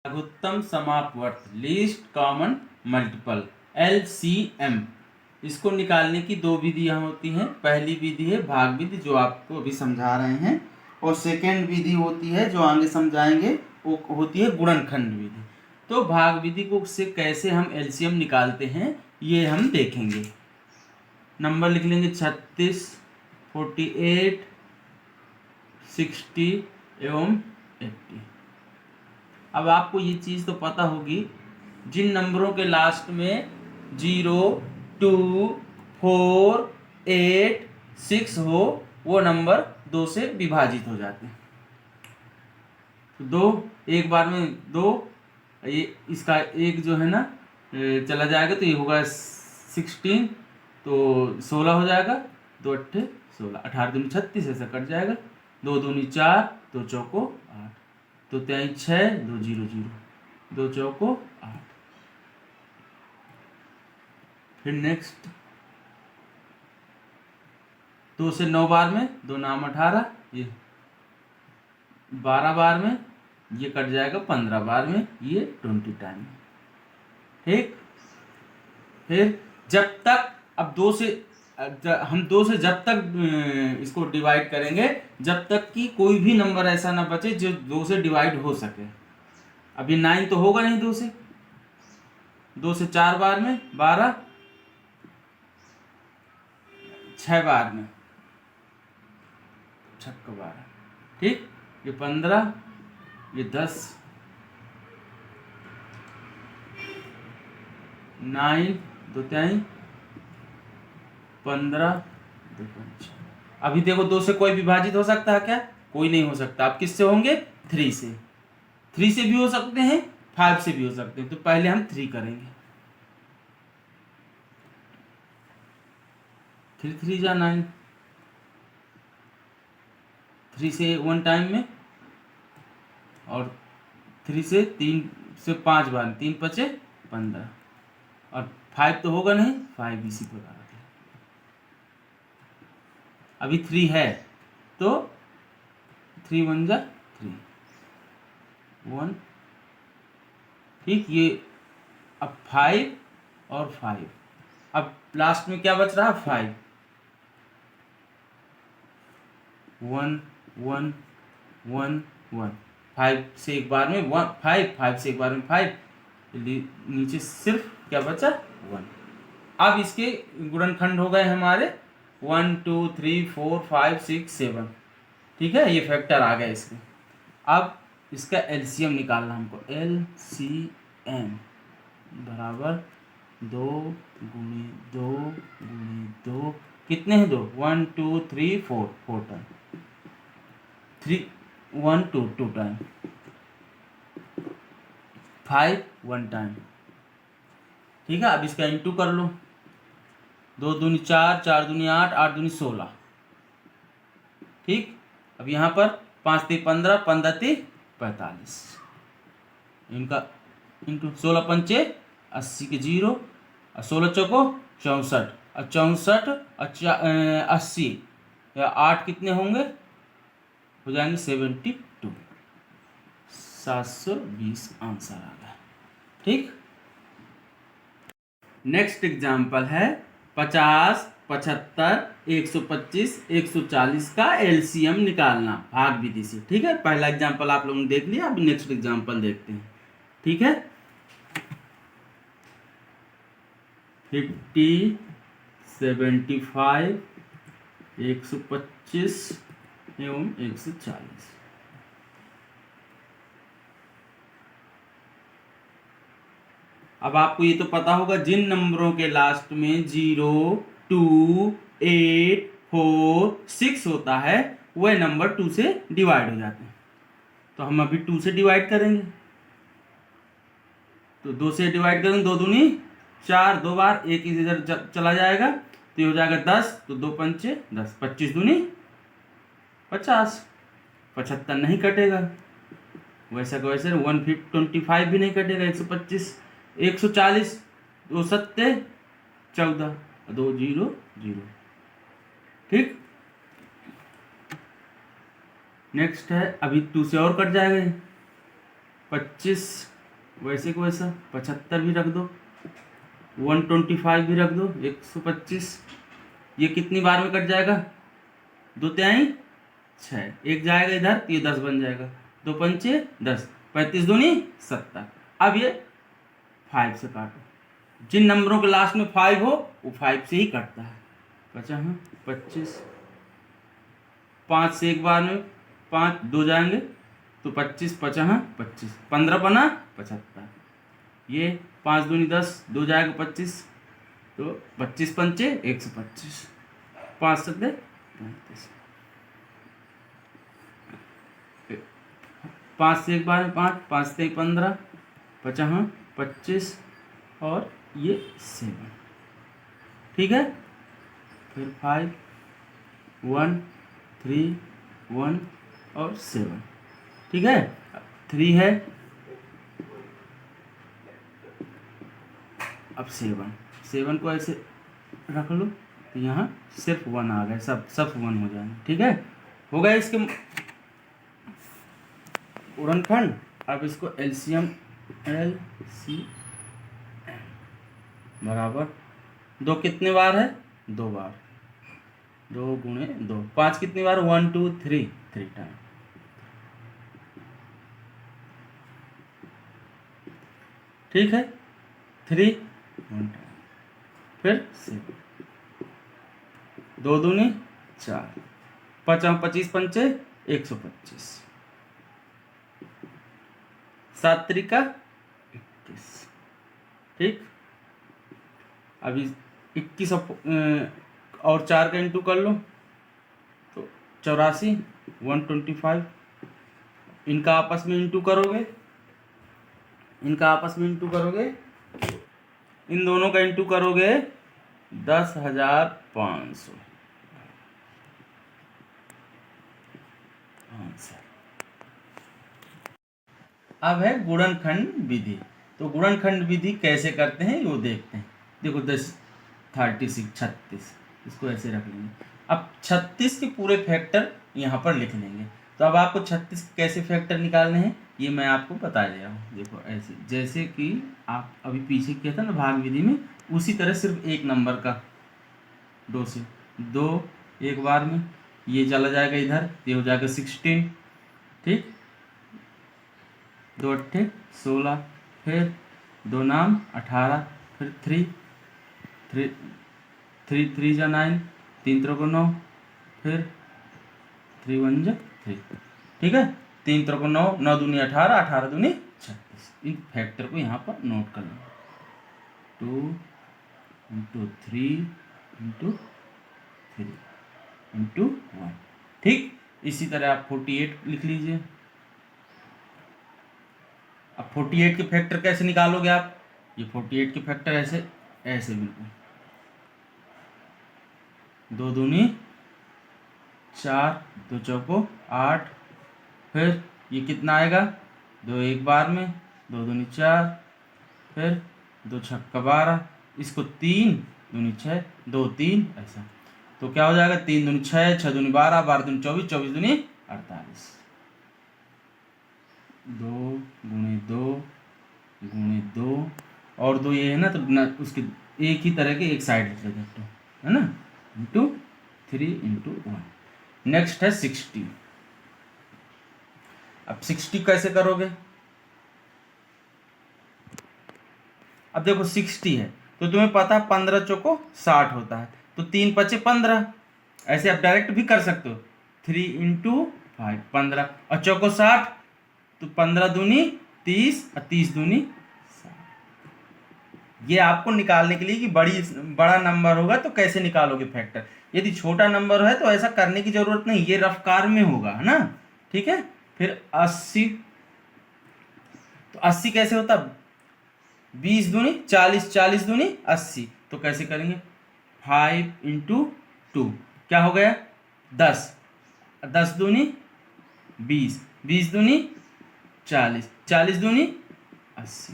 लघुत्तम समापवर्त least common multiple LCM, इसको निकालने की दो विधियां होती हैं। पहली विधि है भाग विधि जो आपको अभी समझा रहे हैं, और सेकेंड विधि होती है जो आगे समझाएंगे वो होती है गुणनखंड विधि। तो भाग विधि को से कैसे हम LCM निकालते हैं ये हम देखेंगे। नंबर लिख लेंगे 36, 48, 60 एवं 80। अब आपको ये चीज़ तो पता होगी, जिन नंबरों के लास्ट में 0, 2, 4, 8, 6 हो वो नंबर 2 से विभाजित हो जाते हैं। तो 2 एक बार में 2, ये इसका एक जो है ना चला जाएगा तो ये होगा 16, तो 16 हो जाएगा। 2 अट्ठे 16, 18 दूनी 36 ऐसा कट जाएगा। 2 दूनी 4, 2 चौको 8, 2 त्याई 6, 2 0 0, 2 चौको 8। फिर नेक्स्ट 2 से 9 बार में 2 नाम 18, ये 12 बार में, ये कट जाएगा 15 बार में, ये 20 टाइम। ठीक, फिर जब तक अब 2 से हम 2 से जब तक इसको डिवाइड करेंगे जब तक कि कोई भी नंबर ऐसा ना बचे जो 2 से डिवाइड हो सके। अभी 9 तो होगा नहीं 2 से। 2 से 4 बार में 12, 6 बार में 6 12, ठीक, ये 15, ये 10, 9 2 त्याई 15, 2 5। अभी देखो 2 से कोई विभाजित हो सकता है क्या? कोई नहीं हो सकता। अब किससे होंगे? 3 से। 3 से भी हो सकते हैं, 5 से भी हो सकते हैं। तो पहले हम 3 करेंगे। 3 3 जा 9, 3 से 1 टाइम में, और 3 से 3 से 5 बार, 3 5 15, और 5 तो होगा नहीं, 5 इसी प्रकार। अभी 3 है तो 3 1 जा 3 1, ठीक, ये अब 5 और 5, अब लास्ट में क्या बच रहा है? 5, 1 1 1 1, 5 से एक बार में 1 5, 5 से एक बार में 5, नीचे सिर्फ क्या बचा? 1। अब इसके गुणनखंड हो गए हमारे 1 2 3 4 5 6 7, ठीक है, ये फैक्टर आ गए इसके। अब इसका LCM निकालना हमको। LCM बराबर 2 गुणे 2 गुणे 2, कितने हैं 2? 1 2 3 4, 4 टाइम, 3 1 2 2 टाइम, 5 1 टाइम, ठीक है। अब इसका इंटू कर लो। 2 दूनी 4, 4 दूनी 8, 8 दूनी 16, ठीक। अब यहाँ पर 5 3 15, 15 3 45, इनका इंटू 16 पंचे 80 के 0, और 16 चौको 64, और 64 और 80 या 8 कितने होंगे? हो जाएंगे 72, 720 आंसर आ गया, ठीक। नेक्स्ट एग्जाम्पल है 50, 75, 125, 140 का LCM निकालना भाग विधि से, ठीक है। पहला एग्जाम्पल आप लोगों ने देख लिया, अब नेक्स्ट एग्जाम्पल देखते हैं, ठीक है। 50, 75, 125 एवं 140। अब आपको ये तो पता होगा, जिन नंबरों के लास्ट में 0 2 8 4 6 होता है वह नंबर 2 से डिवाइड हो जाते हैं। तो हम अभी 2 से डिवाइड करेंगे, तो 2 से डिवाइड करेंगे, 2 दूनी 4, 2 बार, एक इधर चला जाएगा तो ये हो जाएगा 10, तो 2 पंचे 10, 25 दूनी 50, 75 नहीं कटेगा, वैसा का वैसे 125 भी नहीं कटेगा, 125, 140, 2 सत्ते 14, 2 0 0, ठीक। नेक्स्ट है, अभी 2 से और कट जाएंगे, 25 वैसे को वैसा 75 भी रख दो, 125 भी रख दो, 125। ये कितनी बार में कट जाएगा? 2 तिहाई 6, एक जाएगा इधर तो ये 10 बन जाएगा, 2 पंचे 10, 35 दूनी 70। अब ये 5 से काटो, जिन नंबरों के लास्ट में 5 हो वो 5 से ही कटता है। 25, 5 से एक बार में 5, 2 जाएंगे तो 25, 25, 15 पना 75, ये 5 दूनी 10, 2 जाएगा 25, तो 25 पंचे 125, 5 सत्ते 35, 5 से एक बार में 5, 5 से 15, 50, 25 और ये 7। ठीक है, फिर 5, 1, 3, 1 और 7। ठीक है, 3 है, अब 7 को ऐसे रख लो तो यहाँ सिर्फ 1 आ गए, सब 1 हो जाएंगे। ठीक है, हो गए इसके गुणनखंड। अब इसको एलसीएम, बराबर 2 कितने बार है? 2 बार, 2 गुणे 2, 5 कितनी बार? 1, 2, 3 टाइम। ठीक है, 3 1 टाइम, फिर 7, 2 दूनी 4, 25 पंचे 125, 7 त्रिका 21। ठीक, अभी 21 और 4 का इंटू कर लो तो 84, 125। इनका आपस में इंटू करोगे, इन दोनों का इंटू करोगे 10,500 आंसर। अब है गुणनखंड विधि। तो गुणनखंड विधि कैसे करते हैं वो देखते हैं। देखो 10, 36, 36, इसको ऐसे रख लेंगे। अब 36 के पूरे फैक्टर यहाँ पर लिख लेंगे। तो अब आपको 36 के कैसे फैक्टर निकालने हैं ये मैं आपको बता दे रहा हूँ। देखो ऐसे, जैसे कि आप अभी पीछे किया था ना भाग विधि में, उसी तरह सिर्फ एक नंबर का 2 से 2 एक बार में, ये चला जाएगा इधर, ये हो जाएगा 16। ठीक, 2 अट्ठे 16, फिर 2 नाम 18, फिर 3 जा 9, 3 त्रिको 9, फिर 3 1 जा 3। ठीक है, 3 त्रिको 9, 9 दूनी 18, 18 दूनी 36। इन फैक्टर को यहाँ पर नोट कर लो, 2 × 3 × 3 × 1। ठीक, इसी तरह आप 48 लिख लीजिए। अब 48 के फैक्टर कैसे निकालोगे आप? ये 48 के फैक्टर ऐसे बिल्कुल, 2 दूनी 4, 2 चौको 8, फिर ये कितना आएगा? 2 एक बार में, 2 दूनी 4, फिर 2 छक्का 12, इसको 3 दूनी 6, 2 3 ऐसा। तो क्या हो जाएगा? 3 दूनी 6, 6 दूनी 12, 12 दूनी 24, 24 दूनी 48। 2 गुणे 2 गुणे 2 और 2 ये है ना, तो उसके एक ही तरह के एक साइड लिख लेते हैं, है ना, इंटू 3 × 1। नेक्स्ट है 60। अब 60 कैसे करोगे? अब देखो 60 है तो तुम्हें पता है 15 चौको 60 होता है, तो 3 पचे 15। ऐसे आप डायरेक्ट भी कर सकते हो, 3 × 5 15, और चौको 60 तो 15 दूनी 30 और 30 दूनी 60। ये आपको निकालने के लिए कि बड़ा नंबर होगा तो कैसे निकालोगे फैक्टर। यदि छोटा नंबर है तो ऐसा करने की जरूरत नहीं, ये रफ्कार में होगा, है ना। ठीक है, फिर 80, तो 80 कैसे होता? 20 दूनी 40, 40 दूनी 80। तो कैसे करेंगे? 5 × 2 क्या हो गया? 10, 10 दूनी 20, 20 दूनी 40, 40 दूनी 80।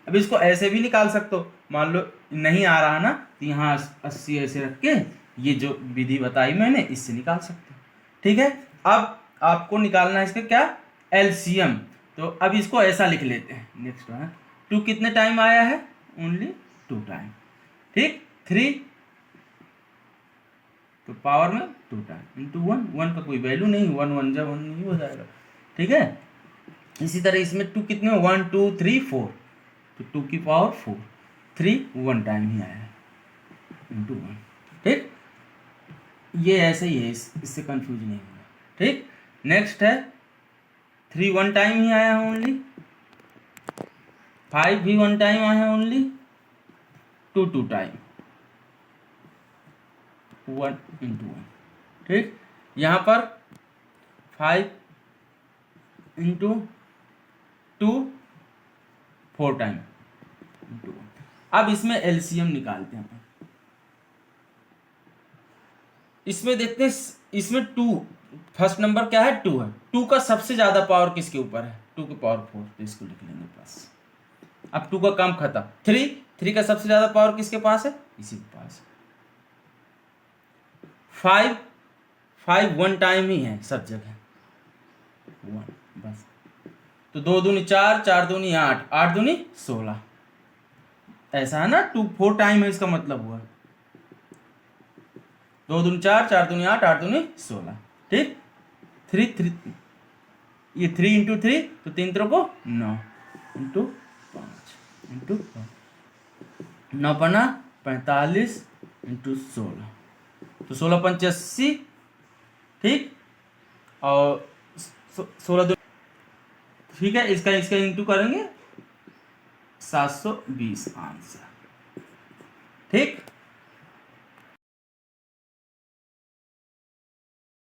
अब इसको ऐसे भी निकाल सकते हो, मान लो नहीं आ रहा ना, तो यहाँ 80 ऐसे रख के ये जो विधि बताई मैंने इससे निकाल सकते हो। ठीक है, अब आपको निकालना है इसका क्या? एलसीएम। तो अब इसको ऐसा लिख लेते हैं। नेक्स्ट है 2 कितने टाइम आया है? Only 2 time. ठीक, 3 तो पावर में 2 टाइम इंटू 1, 1 का कोई वैल्यू नहीं, 1 1 जा 1 नहीं हो जाएगा। ठीक है, इसी तरह इसमें 2 कितने, 1 2 3 4, तो 2 की पावर 4, 3 1 टाइम ही आया है इंटू 1। ठीक, ये ऐसे ही है, इससे कंफ्यूज नहीं होगा। ठीक, नेक्स्ट है 3 1 टाइम ही आया है ओनली, 5 भी 1 टाइम आया है ओनली, 2 2 टाइम, 1 इंटू 1। ठीक, यहाँ पर 5 इंटू 2 4 टाइम इंटू 1। अब इसमें एलसीएम निकालते हैं अपन। इसमें देखते हैं, इसमें 2 फर्स्ट नंबर क्या है, 2 है। 2 का सबसे ज्यादा पावर किसके ऊपर है? 2 की पावर 4, तो इसको लिख लेंगे प्लस। अब 2 का काम खत्म। 3 का सबसे ज्यादा पावर किसके पास है? इसी के पास। 5 1 टाइम ही है सब जगह, 1 बस। तो 2 दूनी 4, 4 दूनी 8, 8 दूनी 16, ऐसा है ना। 2 4 टाइम है, इसका मतलब हुआ 2 दूनी 4, 4 दूनी 8, 8 दूनी 16। ठीक, 3 3, ये 3 इंटू 3, तो 3 3 को 9 इंटू 5 इंटू 9 पन्ना 45 इंटू 16, तो 16 पंच 80। ठीक, और 16 ठीक है, इसका इंटू करेंगे 720 आंसर। ठीक।